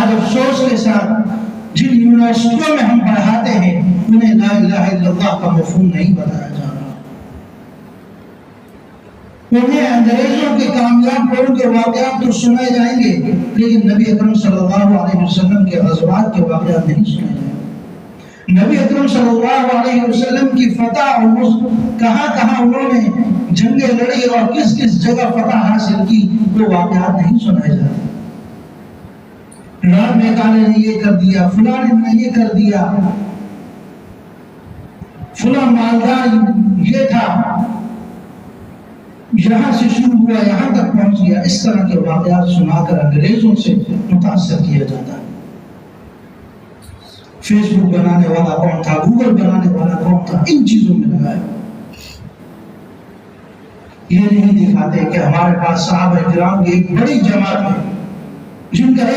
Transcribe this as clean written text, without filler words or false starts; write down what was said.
آج افسوس کے ساتھ جن یونیورسٹیوں میں ہم پڑھاتے ہیں انہیں لا الہ الا اللہ کا مفہوم نہیں بتایا جا رہا. انہیں انگریزوں کے کامیاب لوگوں کے واقعات تو سنائے جائیں گے لیکن نبی اکرم صلی اللہ علیہ وسلم کے غزوات کے واقعات نہیں سنائے جائیں گے. نبی اکرم صلی اللہ علیہ وسلم کی فتح اور کہاں کہاں انہوں نے جنگیں لڑی اور کس کس جگہ فتح حاصل کی وہ واقعات نہیں سنائے جاتے. رام میکالے نے یہ کر دیا، فلاں نے یہ کر دیا، فلاں مالدار یہ تھا، یہاں سے شروع ہوا یہاں تک پہنچ گیا. اس طرح کے واقعات سنا کر انگریزوں سے متاثر کیا جاتا ہے. فیس بک بنانے والا کون تھا، گوگل بنانے والا کون تھا، ان چیزوں میں لگایا. یہ نہیں دکھاتے کہ ہمارے پاس صحابہ کرام کی ایک بڑی جماعت ہے جن کا